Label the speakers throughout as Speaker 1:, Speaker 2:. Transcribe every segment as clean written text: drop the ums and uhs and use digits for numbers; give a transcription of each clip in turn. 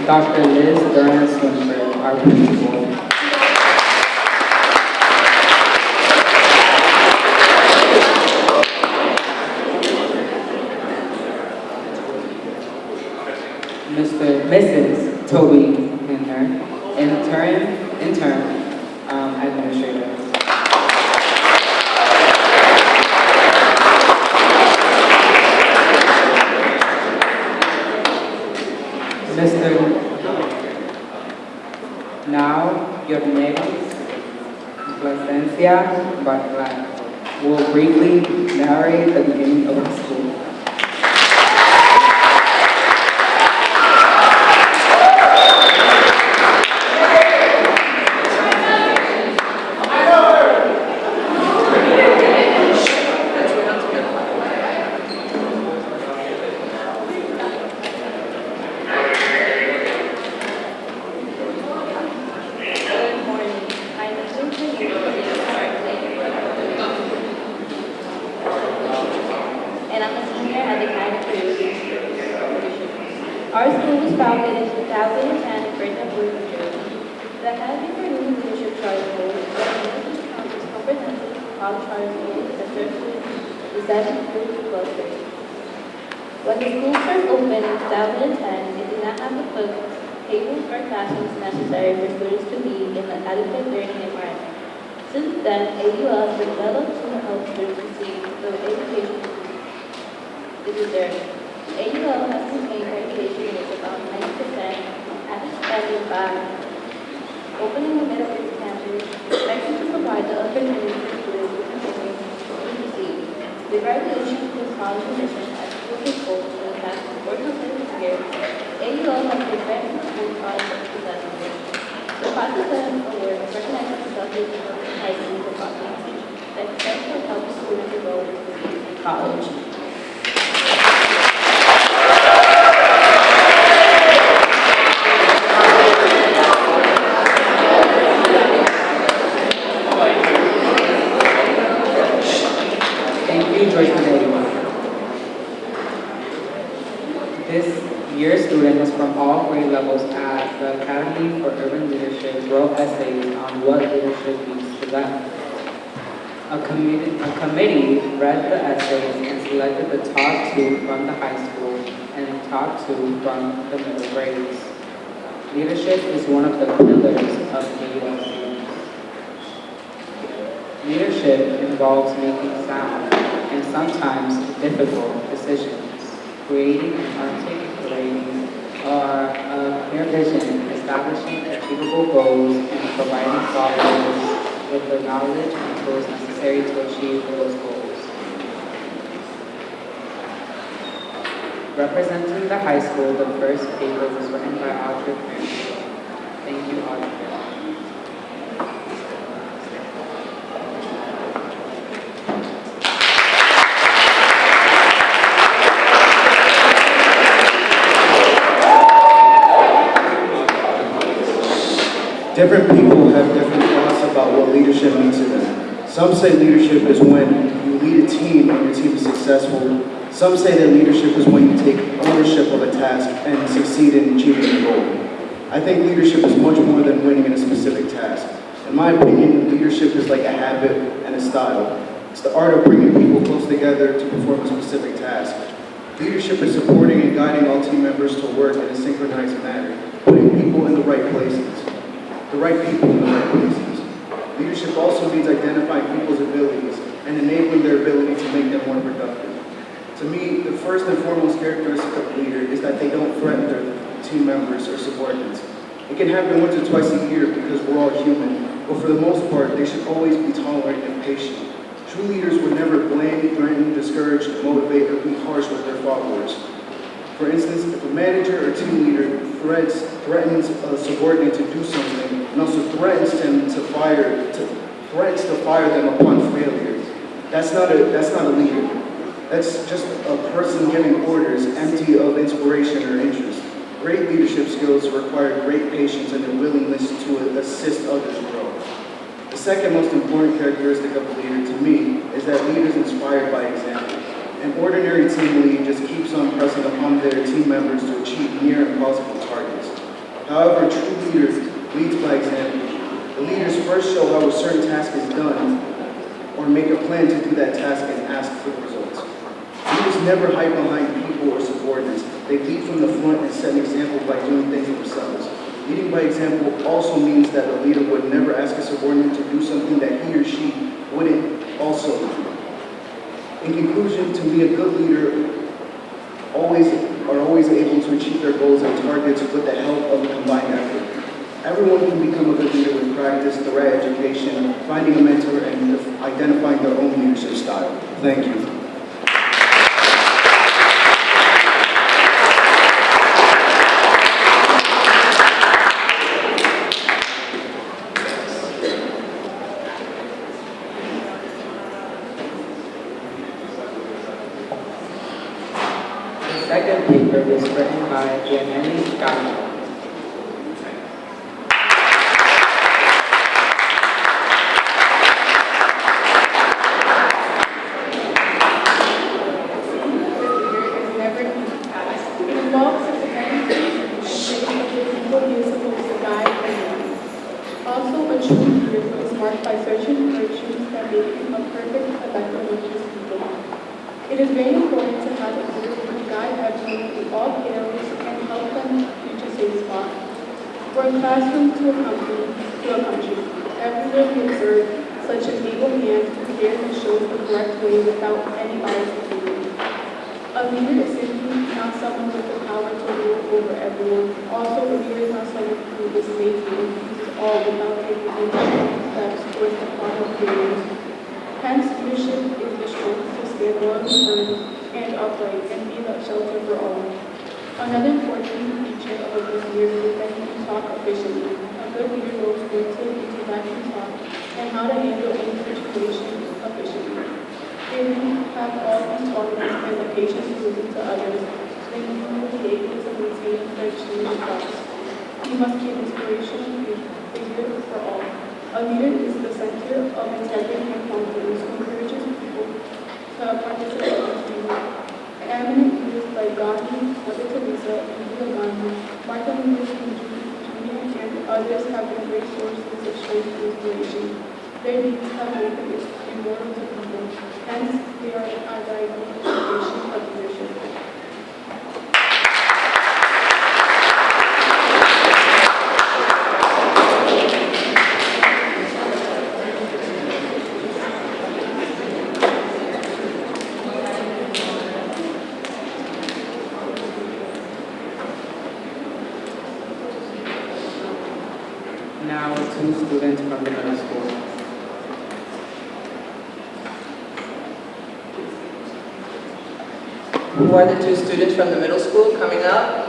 Speaker 1: Dr. Liz Burns Swinford, our principal. Mrs. Toby Hinner, intern administrator. Mr. Now, your names, Placencia Bartlat, will briefly narrate the beginning of the school.
Speaker 2: And I'm a senior at the Academy for Leadership. Our school was founded in 2010 in Brighton, New Jersey. The Academy for Human Leadership Charter School is one of the country's comprehensive college charter schools that serves students in 7th through 12th grade. When the school first opened in 2010, it did not have the books, tables, or classrooms necessary for students to be in an adequate learning environment. Since then, AUL has developed to help students receive the education they deserve. AUL has maintained education rates about 90% at its spending by opening the middle grade campus, expecting to provide the opportunity for students to continue to receive. The graduation to college admission at school schools for the past 4 consecutive years, AUL has been ranked in school college of 2008. The Process Award recognizes the subject of high school performance that expects to help students enroll in college.
Speaker 1: Thank you, Joyce Medellin. This year's students from all grade levels at the Academy for Urban Leadership wrote essays on what leadership means to them. A committee read the essays and selected the top 2 from the high school and top 2 from the middle grades. Leadership is one of the pillars of AUL students. Leadership involves making sound and sometimes difficult decisions, creating and articulating a clear vision, establishing achievable goals, and providing followers with the knowledge and tools necessary to achieve those goals. Representing the high school, the first paper was written by Audrey Cranfield. Thank you, Audrey.
Speaker 3: Different people have different thoughts about what leadership means to them. Some say leadership is when you lead a team and your team is successful. Some say that leadership is when you take ownership of a task and succeed in achieving a goal. I think leadership is much more than winning in a specific task. In my opinion, leadership is like a habit and a style. It's the art of bringing people close together to perform a specific task. Leadership is supporting and guiding all team members to work in a synchronized manner, putting people in the right places. The right people in the right places. Leadership also means identifying people's abilities and enabling their ability to make them more productive. To me, the first and foremost characteristic of a leader is that they don't threaten their team members or subordinates. It can happen once or twice a year because we're all human, but for the most part, they should always be tolerant and patient. True leaders would never blame, threaten, discourage, motivate, or be harsh with their followers. For instance, if a manager or team leader threatens a subordinate to do something and also threatens to fire them upon failure, that's not a leader. That's just a person giving orders empty of inspiration or interest. Great leadership skills require great patience and a willingness to assist others grow. The second most important characteristic of a leader to me is that leaders inspired by example. An ordinary team lead just keeps on pressing upon their team members to achieve near impossible targets. However, a true leader leads by example. The leaders first show how a certain task is done or make a plan to do that task and ask for the results. Leaders never hide behind people or subordinates. They lead from the front and set an example by doing things themselves. Leading by example also means that a leader would never ask a subordinate to do something that he or she wouldn't also do. In conclusion, to me, a good leader are always able to achieve their goals and targets with the help of a combined effort. Everyone can become a good leader with practice, the right education, finding a mentor, and identifying their own leadership style. Thank you.
Speaker 1: The second paper is written by Yaneli Scott.
Speaker 4: Marked by certain virtues that make him a perfect elected of his people. It is very important to have a leader who can guide everyone through all perils and help them reach a safe spot. For a classroom to a country, everywhere we observe such an able hand who cares and shows the correct way without any bias opinion. A leader is simply not someone with the power to rule over everyone. Also, a leader is not someone who is lazy and uses all without taking any steps towards the proper goals. Hence, leadership is the strength to stand morally firm and upright and be a shelter for all. Another important feature of a good leader is that he can talk efficiently. A good leader knows when to interact and talk and how to handle any situation efficiently. If you have all these qualities and the patience to listen to others, then you will be able to maintain the exchange of thoughts. You must be an inspirational figure for all. A leader is the center of integrity and confidence who encourages people to participate in teamwork. Eminent leaders like Gandhi, Mother Teresa, Indira Gandhi, Martin Luther King Jr., and others have been great sources of strength and inspiration. Their deeds have made them immortal to people. Hence, they are our ideal foundation of leadership.
Speaker 1: Now, two students from the middle school.
Speaker 5: Who are the two students from the middle school coming up?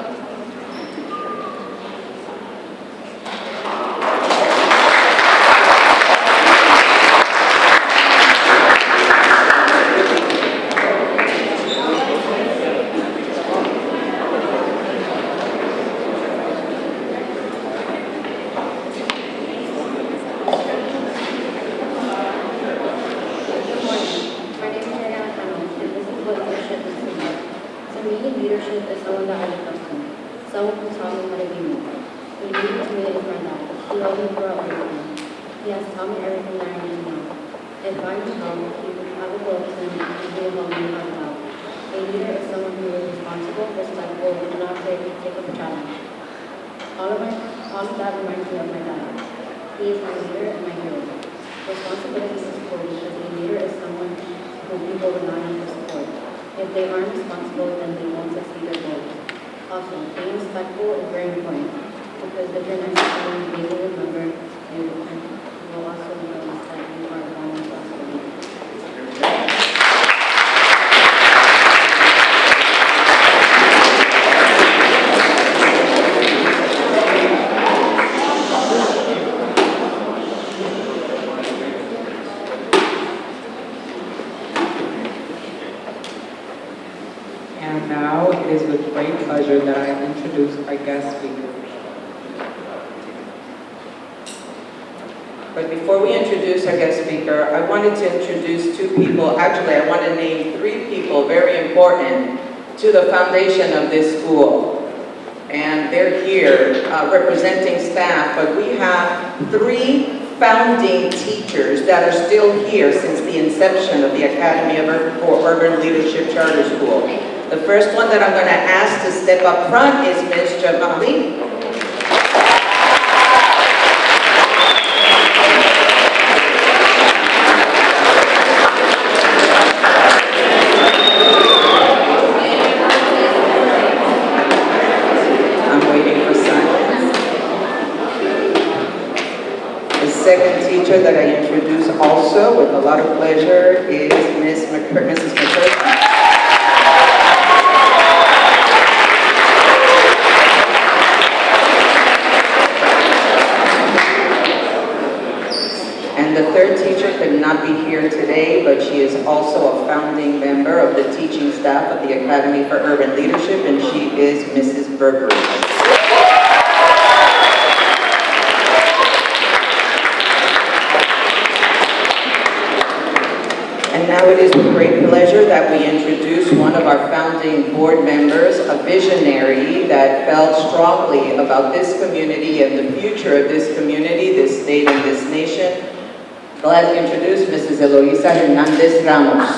Speaker 6: Leadership is someone that I look up to, someone who taught me how to be me. When leading to me is my dad. He loved me throughout everything. He has taught me everything that I need to know. If I need help, he would have a book and he will help me find out. A leader is someone who is responsible, respectful, and not afraid to take up a challenge. All of that reminds me of my dad. He is my leader and my hero. Responsibility is important because a leader is someone who people rely on for support. If they aren't responsible, then they won't succeed their goals. Also, being respectful is very important because if you're nice to someone, they will remember you and will also notice that you are valued as a leader.
Speaker 1: And now it is with great pleasure that I introduce our guest speaker.
Speaker 5: But before we introduce our guest speaker, I wanted to introduce two people. Actually, I want to name three people very important to the foundation of this school. and they're here representing staff, but we have 3 founding teachers that are still here since the inception of the Academy for Urban Leadership Charter School. The first one that I'm going to ask to step up front is Ms. Jamali. Second teacher that I introduce also with a lot of pleasure is Mrs. McCurdy. And the third teacher could not be here today, but she is also a founding member of the teaching staff of the Academy for Urban Leadership, and she is Mrs. Burberry. And now it is with great pleasure that we introduce one of our founding board members, a visionary that felt strongly about this community and the future of this community, this state, and this nation. Glad to introduce Mrs. Eloisa Hernandez Ramos.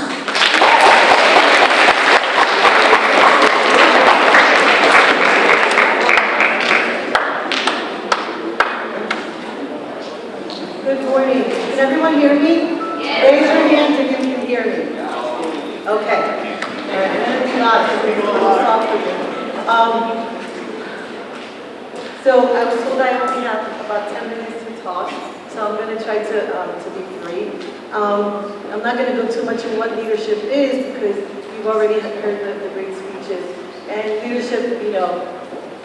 Speaker 7: Good morning. Can everyone hear me? Raise your hands if you can hear me. Okay. All right, I'm going to be loud because we're going to stop for you. So I was told I only have about 10 minutes to talk, so I'm going to try to be brief. I'm not going to go too much in what leadership is because you've already heard the great speeches. And leadership, you know,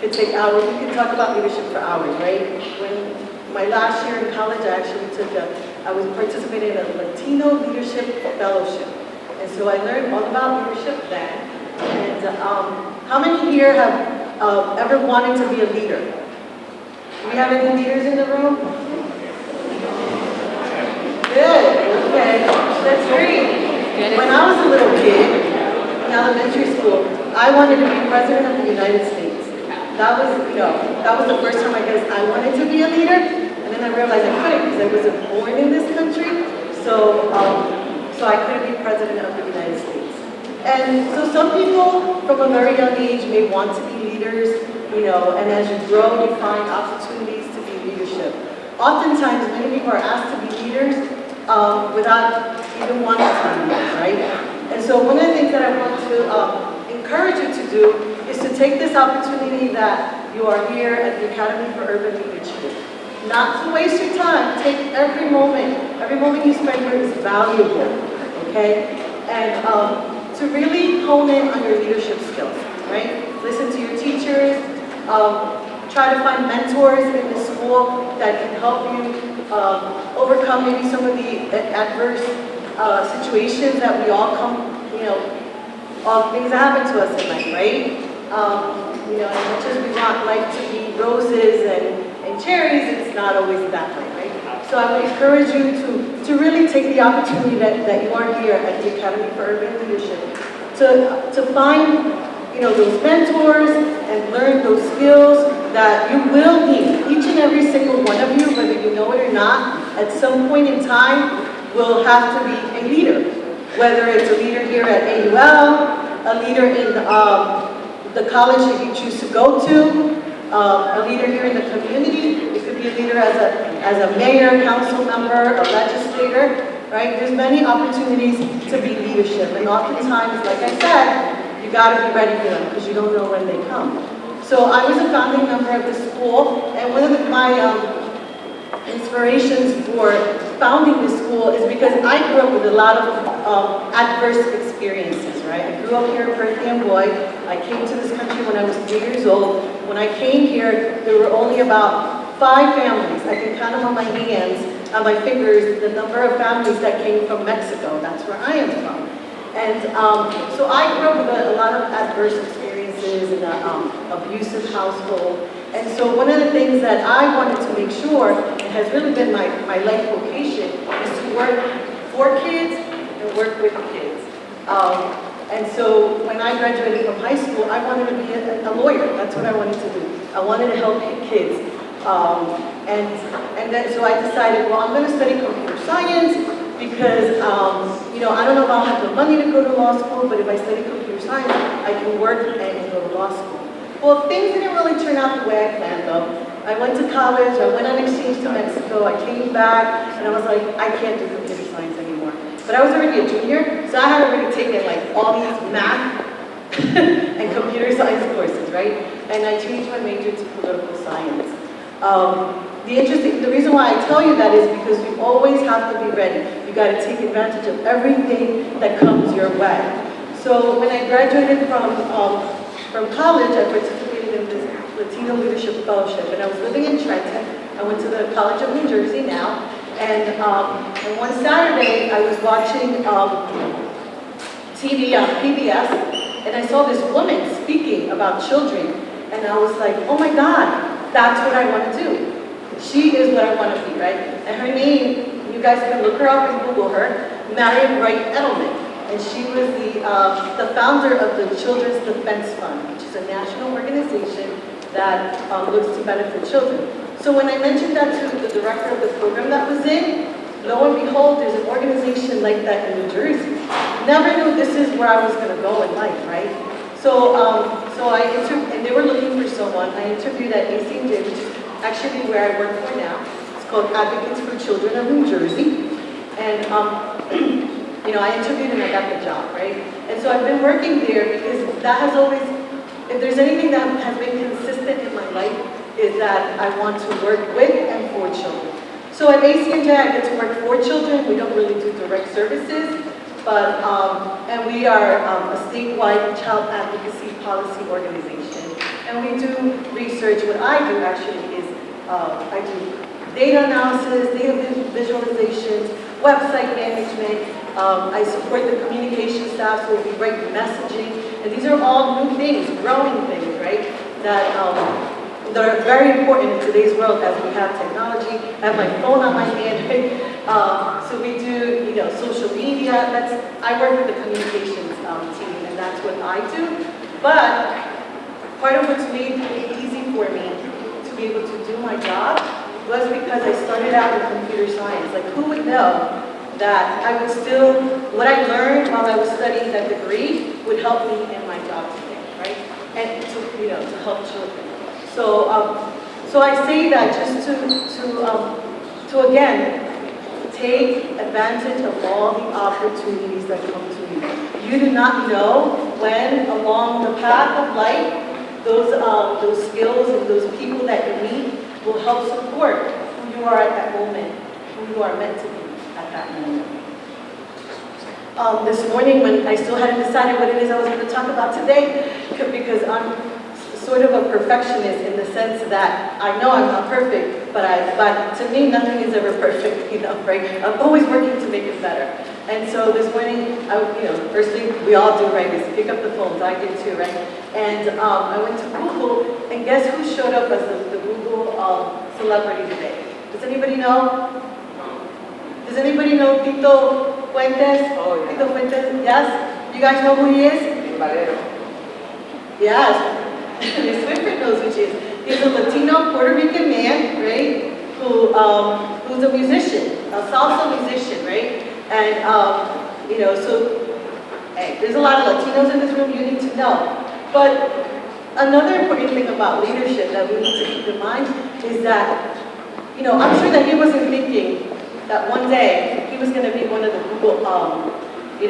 Speaker 7: could take hours. We could talk about leadership for hours, right? When my last year in college, I was participating in a Latino Leadership Fellowship. And so I learned all about leadership then. And how many here have ever wanted to be a leader? Do we have any leaders in the room? Good, okay, that's great. When I was a little kid in elementary school, I wanted to be president of the United States. That was, that was the first time I guess I wanted to be a leader. And then I realized I couldn't because I wasn't born in this country. So I couldn't be president of the United States. And so some people from a very young age may want to be leaders, and as you grow, you find opportunities to be leadership. Oftentimes, many people are asked to be leaders without even wanting to be leaders, right? And so one of the things that I want to encourage you to do is to take this opportunity that you are here at the Academy for Urban Leadership. Not to waste your time. Take every moment you spend here is valuable, okay? And to really hone in on your leadership skills, right? Listen to your teachers, try to find mentors in the school that can help you overcome maybe some of the adverse situations that we all come, all things that happen to us in life, right? As much as we want life to be roses and cherries, it's not always that way, right? So I would encourage you to really take the opportunity that you are here at the Academy for Urban Leadership to find those mentors and learn those skills that you will need. Each and every single one of you, whether you know it or not, at some point in time will have to be a leader. Whether it's a leader here at AUL, a leader in the college that you choose to go to, a leader here in the community. It could be a leader as a mayor, council member, a legislator, right? There's many opportunities to be leadership, and oftentimes, like I said, you got to be ready for them because you don't know when they come. So I was a founding member of the school, and one of my inspirations for founding the school is because I grew up with a lot of adverse experiences, right? I grew up here in Perth Amboy. I came to this country when I was 3 years old. When I came here, there were only about 5 families. I can count them on my hands, on my fingers, the number of families that came from Mexico. That's where I am from. And so I grew up with a lot of adverse experiences in an abusive household. And so one of the things that I wanted to make sure, and has really been my life vocation, is to work for kids and work with kids. And so when I graduated from high school, I wanted to be a lawyer. That's what I wanted to do. I wanted to help kids. And then so I decided, well, I'm going to study computer science because, I don't know if I'll have the money to go to law school, but if I study computer science, I can work and go to law school. Well, things didn't really turn out the way I planned, though. I went to college, I went on exchange to Mexico, I came back, and I was like, I can't do computer science anymore. But I was already a junior, so I had already taken like all these math and computer science courses, right? And I changed my major to political science. The reason why I tell you that is because you always have to be ready. You got to take advantage of everything that comes your way. So when I graduated from college, I participated in this Latino Leadership Fellowship, and I was living in Trenton. I went to the College of New Jersey now, and one Saturday I was watching TV on PBS, and I saw this woman speaking about children, and I was like, oh my God, that's what I want to do. She is what I want to be, right? And her name, you guys can look her up and Google her, Marian Wright Edelman. And she was the founder of the Children's Defense Fund, which is a national organization that looks to benefit children. So when I mentioned that to the director of the program that was in, lo and behold, there's an organization like that in New Jersey. Never knew this is where I was going to go in life, right? So I interviewed, and they were looking for someone. I interviewed at ACNJ, which is actually where I work for now. It's called Advocates for Children of New Jersey. And I interviewed and I got the job, right? And so I've been working there because that has always, if there's anything that has been consistent in my life, is that I want to work with and for children. So at ACNJ, I get to work for children. We don't really do direct services, but, and we are a statewide child advocacy policy organization. And we do research. What I do actually is, I do data analysis, data visualizations, website management. I support the communication staff, so we write messaging. And these are all new things, growing things, right? That are very important in today's world as we have technology. I have my phone on my hand, right? So we do, social media. I work with the communications team, and that's what I do. But part of what's made it easy for me to be able to do my job was because I started out in computer science. Like, who would know that I would still, what I learned while I was studying that degree would help me in my job today, right? And to help children. So I say that just to again, take advantage of all the opportunities that come to you. You do not know when along the path of life, those skills and those people that you meet will help support who you are at that moment, who you are meant to be at that moment. This morning, when I still hadn't decided what it is I was going to talk about today, because I'm sort of a perfectionist in the sense that I know I'm not perfect, but to me, nothing is ever perfect, right? I'm always working to make it better. And so this morning, first thing we all do, right, is pick up the phones. I did too, right? And I went to Google, and guess who showed up as the Google celebrity today? Does anybody know? Does anybody know Tito Fuentes?
Speaker 5: Oh, yeah.
Speaker 7: Tito Fuentes, yes? You guys know who he is?
Speaker 5: Valero.
Speaker 7: Yes. Ms. Whitford knows who she is. He's a Latino Puerto Rican man, right? Who's a musician, a salsa musician, right? And hey, there's a lot of Latinos in this room you need to know. But another important thing about leadership that we need to keep in mind is that, I'm sure that he wasn't thinking that one day he was going to be one of the Google, the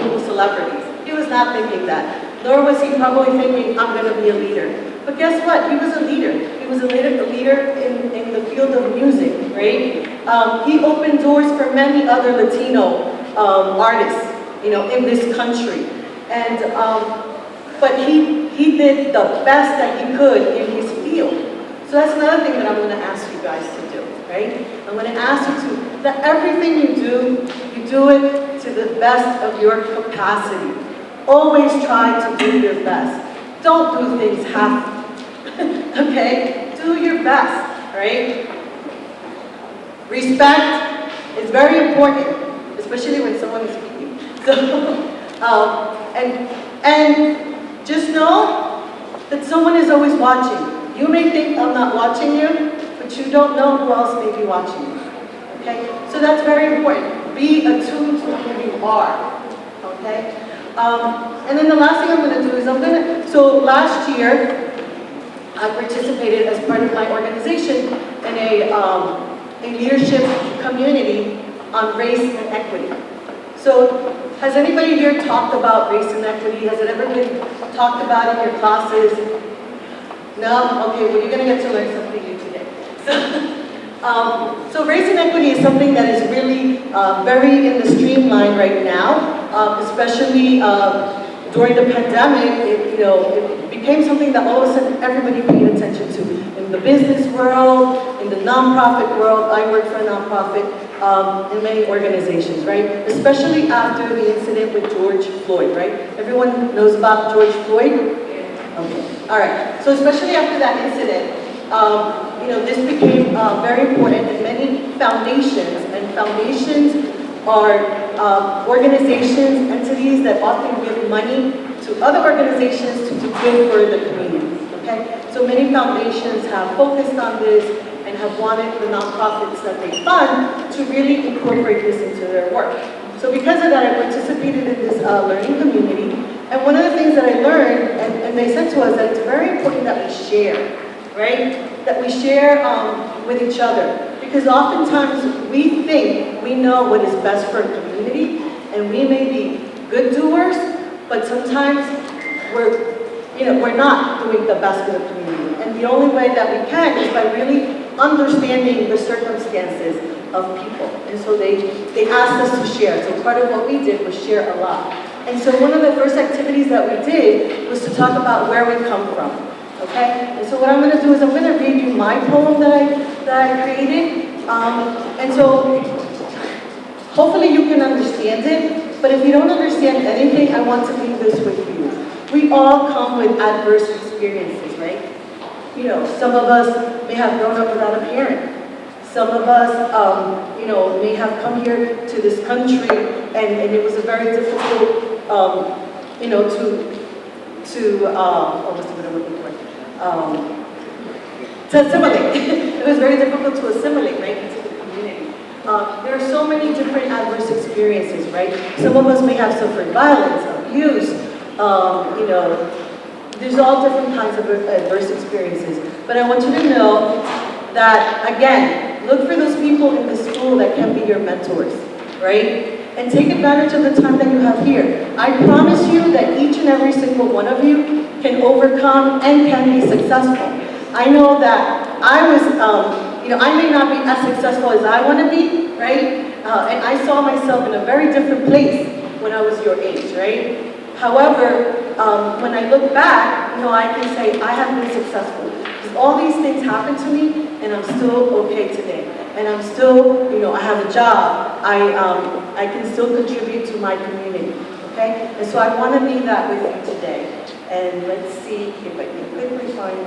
Speaker 7: Google celebrities. He was not thinking that. Nor was he probably thinking, I'm going to be a leader. But guess what? He was a leader. He was a leader in the field of music, right? He opened doors for many other Latino artists, in this country. And but he did the best that he could in his field. So that's another thing that I'm going to ask you guys to do, right? I'm going to ask you to, that everything you do it to the best of your capacity. Always try to do your best. Don't do things half, okay? Do your best, right? Respect is very important, especially when someone is speaking. So, And just know that someone is always watching. You may think I'm not watching you, but you don't know who else may be watching you. Okay? So that's very important. Be attuned to who you are. Okay? And then the last thing I'm going to do is so last year, I participated as part of my organization in a leadership community on race and equity. So has anybody here talked about race and equity? Has it ever been talked about in your classes? No? Okay, well, you're going to get to learn something new today. So race and equity is something that is really very in the streamline right now, especially during the pandemic. It became something that all of a sudden everybody paid attention to. In the business world, in the nonprofit world, I work for a nonprofit, in many organizations, right? Especially after the incident with George Floyd, right? Everyone knows about George Floyd? Okay, all right. So especially after that incident, this became very important in many foundations, and foundations are organizations, entities that often give money to other organizations to do good for the community, okay? So many foundations have focused on this and have wanted the nonprofits that they fund to really incorporate this into their work. So because of that, I participated in this learning community, and one of the things that I learned, and they said to us that it's very important that we share, right? That we share with each other. Because oftentimes we think we know what is best for a community, and we may be good doers, but sometimes we're not doing the best for the community. And the only way that we can is by really understanding the circumstances of people. And so they asked us to share. So part of what we did was share a lot. And so one of the first activities that we did was to talk about where we come from. Okay? And so what I'm going to do is I'm going to read you my poem that I created. And so hopefully you can understand it. But if you don't understand anything, I want to leave this with you. We all come with adverse experiences, right? Some of us may have grown up without a parent. Some of us, may have come here to this country, and it was a very difficult, what's the word I'm looking for? To assimilate. It was very difficult to assimilate, right, into the community. There are so many different adverse experiences, right? Some of us may have suffered violence, abuse, there's all different kinds of adverse experiences. But I want you to know that, again, look for those people in the school that can be your mentors, right? And take advantage of the time that you have here. I promise you that each and every single one of you can overcome and can be successful. I know that I was, I may not be as successful as I want to be, right? And I saw myself in a very different place when I was your age, right? However, when I look back, I can say I have been successful. Because all these things happened to me, and I'm still okay today. And I'm still, I have a job. I can still contribute to my community, okay? And so I want to leave that with you today. And let's see if I can quickly find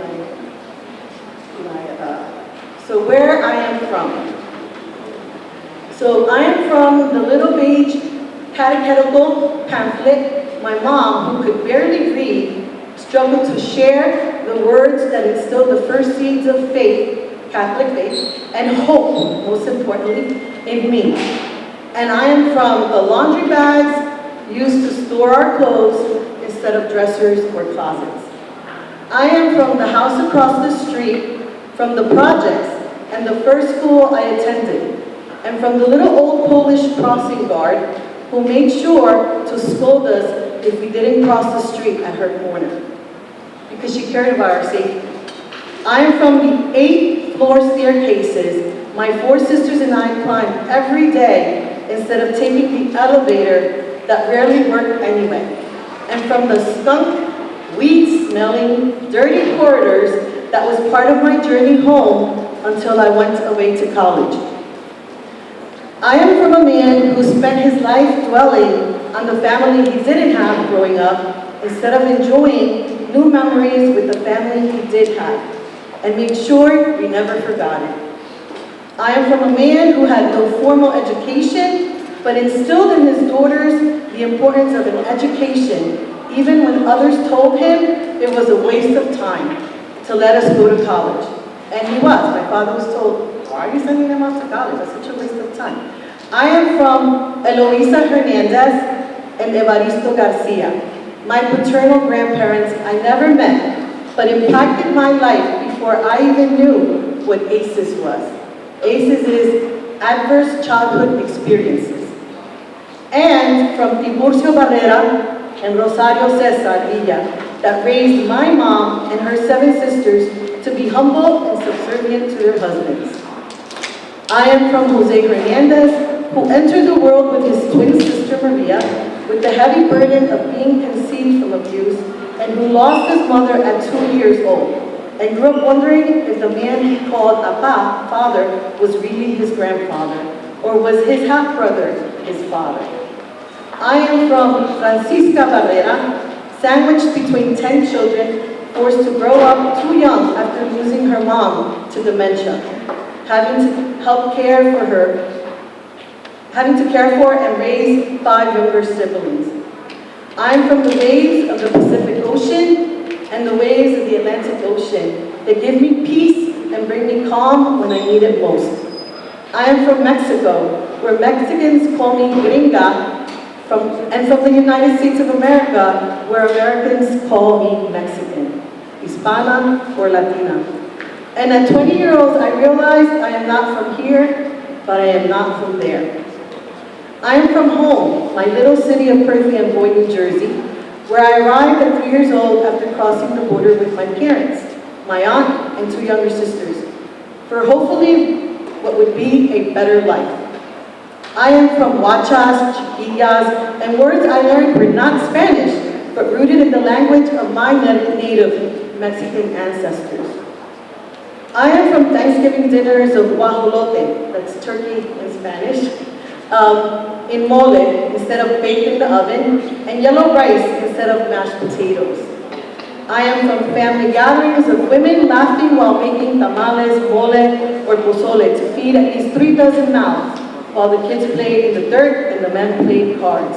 Speaker 7: so where I am from. So I am from the Little Beach catechetical pamphlet. My mom, who could barely read, struggled to share the words that instilled the first seeds of faith, Catholic faith, and hope, most importantly, in me. And I am from the laundry bags used to store our clothes instead of dressers or closets. I am from the house across the street, from the projects and the first school I attended, and from the little old Polish crossing guard who made sure to scold us if we didn't cross the street at her corner, because she cared about our safety. I am from the 8th floor staircases my 4 sisters and I climbed every day instead of taking the elevator that rarely worked anyway. And from the skunk, weed-smelling, dirty corridors that was part of my journey home until I went away to college. I am from a man who spent his life dwelling on the family he didn't have growing up instead of enjoying new memories with the family he did have, and made sure we never forgot it. I am from a man who had no formal education but instilled in his daughters the importance of an education, even when others told him it was a waste of time to let us go to college. And he was. My father was told, why are you sending them off to college? That's such a waste of time. I am from Eloisa Hernandez and Evaristo Garcia. My paternal grandparents I never met, but impacted my life before I even knew what ACEs was. ACEs is Adverse Childhood Experiences. And from Tiburcio Barrera and Rosario Cesar Villa, that raised my mom and her 7 sisters to be humble and subservient to their husbands. I am from Jose Hernandez, who entered the world with his twin sister Maria, with the heavy burden of being conceived from abuse, and who lost his mother at 2 years old, and grew up wondering if the man he called Apa, father, was really his grandfather, or was his half-brother his father. I am from Francisca Barrera, sandwiched between 10 children, forced to grow up too young after losing her mom to dementia, having to care for and raise 5 younger siblings. I'm from the waves of the Pacific Ocean and the waves of the Atlantic Ocean that give me peace and bring me calm when I need it most. I am from Mexico, where Mexicans call me gringa, and from the United States of America, where Americans call me Mexican, Hispana or Latina. And at 20 years old, I realized I am not from here, but I am not from there. I am from home, my little city of Perth Amboy, New Jersey, where I arrived at 3 years old after crossing the border with my parents, my aunt, and 2 younger sisters, for hopefully what would be a better life. I am from huachas, chiquillas, and words I learned were not Spanish, but rooted in the language of my native Mexican ancestors. I am from Thanksgiving dinners of guajolote, that's turkey in Spanish, in mole instead of baked in the oven, and yellow rice instead of mashed potatoes. I am from family gatherings of women laughing while making tamales, mole, or pozole to feed at least 3 dozen mouths, while the kids played in the dirt and the men played cards.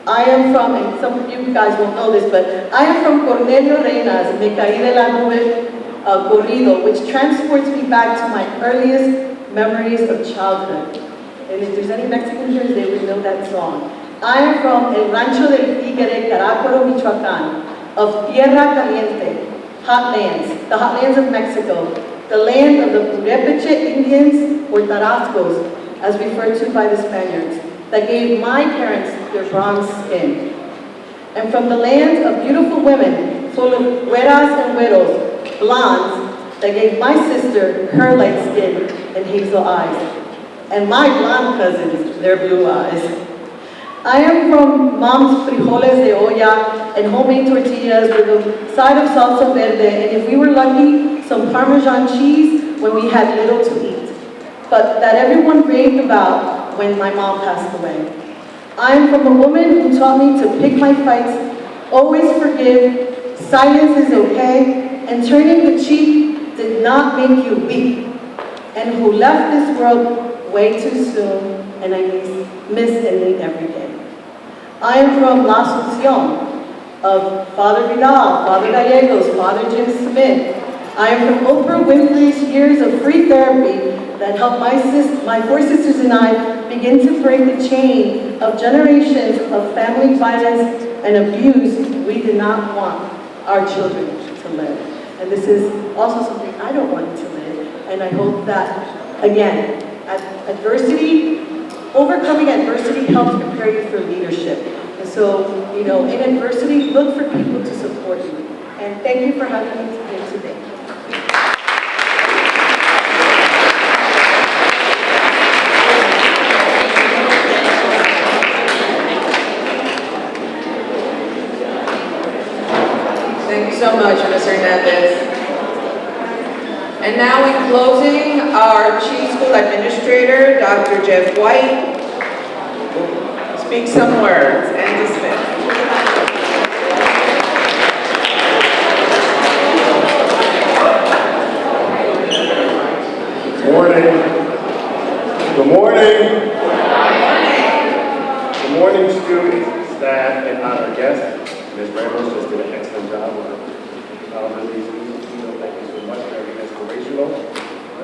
Speaker 7: I am from, and some of you guys won't know this, but I am from Cornelio Reyna's Me Caí de la Nube corrido, which transports me back to my earliest memories of childhood. And if there's any Mexican here, they would know that song. I am from El Rancho del Tigre, Caracoro, Michoacán, of Tierra Caliente, hot lands, the hot lands of Mexico, the land of the Purepeche Indians, or Tarascos, as referred to by the Spaniards, that gave my parents their bronze skin. And from the land of beautiful women, full of güeras and güeros, blondes, that gave my sister her light skin and hazel eyes, and my blonde cousins their blue eyes. I am from mom's frijoles de olla and homemade tortillas with a side of salsa verde, and if we were lucky, some Parmesan cheese when we had little to eat, but that everyone raved about when my mom passed away. I am from a woman who taught me to pick my fights, always forgive, silence is okay, and turning the cheek did not make you weak, and who left this world way too soon, and I miss and need every day. I am from La Asunción, of Father Vidal, Father Gallegos, Father Jim Smith. I am from Oprah Winfrey's years of free therapy that helped my 4 sisters and I begin to break the chain of generations of family violence and abuse we did not want our children to live. And this is also something I don't want to live, and I hope that, again, overcoming adversity helps prepare you for leadership. And so, in adversity, look for people to support you. And thank you for having me here today.
Speaker 5: Thank you so much, Ms. Hernandez. And now in closing, our Chief School Administrator, Dr. Jeff White, will speak some words and dismiss.
Speaker 8: Good morning. Good morning.
Speaker 5: Good morning.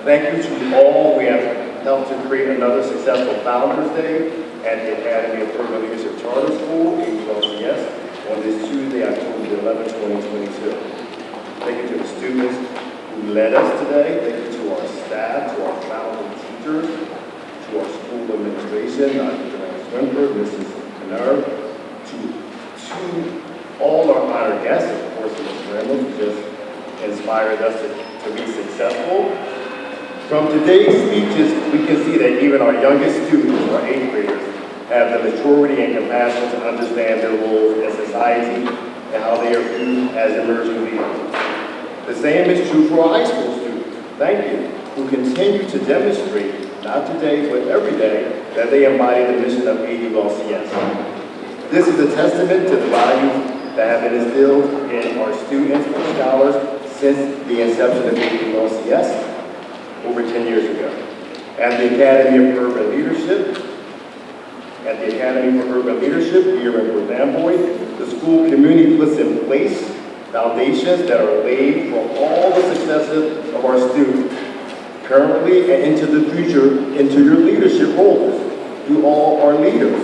Speaker 8: Thank you to all. We have helped to create another successful Founders Day at the Academy of Urban Leadership Charter School, AULCS, on this Tuesday, October 11, 2022. Thank you to the students who led us today. Thank you to our staff, to our founding teachers, to our school administration, Dr. Joanne Swinford, Mrs. Minerve, to all our honored guests, of course, Ms. Reynolds, who just inspired us to be successful. From today's speeches, we can see that even our youngest students, our 8th graders, have the maturity and compassion to understand their roles in society and how they are viewed as emerging leaders. The same is true for our high school students, thank you, who continue to demonstrate, not today, but every day, that they embody the mission of AULCS. This is a testament to the values that have been instilled in our students and scholars since the inception of AULCS over 10 years ago. At the Academy of Urban Leadership, here in Port Amboy, the school community puts in place foundations that are laid for all the successes of our students, currently and into the future, into your leadership roles. You all are leaders.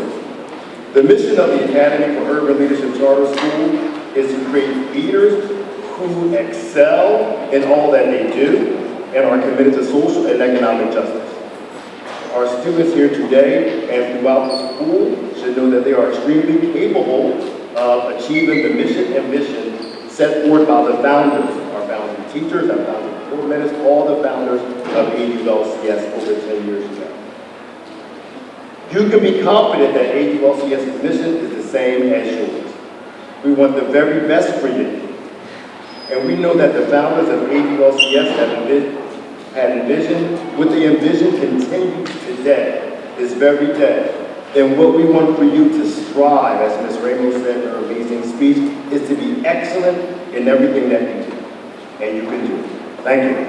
Speaker 8: The mission of the Academy for Urban Leadership Charter School is to create leaders who excel in all that they do and are committed to social and economic justice. Our students here today and throughout the school should know that they are extremely capable of achieving the mission and vision set forth by the founders, our founding teachers, our founding board members, all the founders of AULCS over 10 years ago. You can be confident that AULCS's mission is the same as yours. We want the very best for you. And we know that the founders of AULCS had envisioned, what they envisioned continues today, this very day. And what we want for you to strive, as Ms. Ramos said in her amazing speech, is to be excellent in everything that you do. And you can do it. Thank you.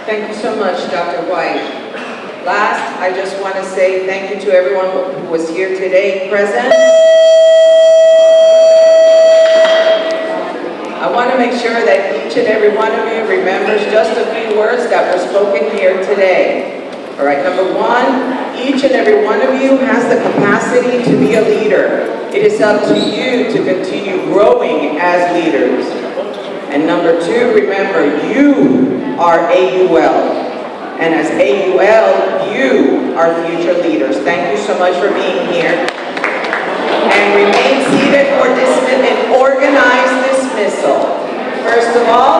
Speaker 5: Thank you so much, Dr. White. Last, I just want to say thank you to everyone who was here today present. I want to make sure that each and every one of you remembers just a few words that were spoken here today. All right, number one, each and every one of you has the capacity to be a leader. It is up to you to continue growing as leaders. And number two, remember, you are AUL. And as AUL, you are future leaders. Thank you so much for being here. And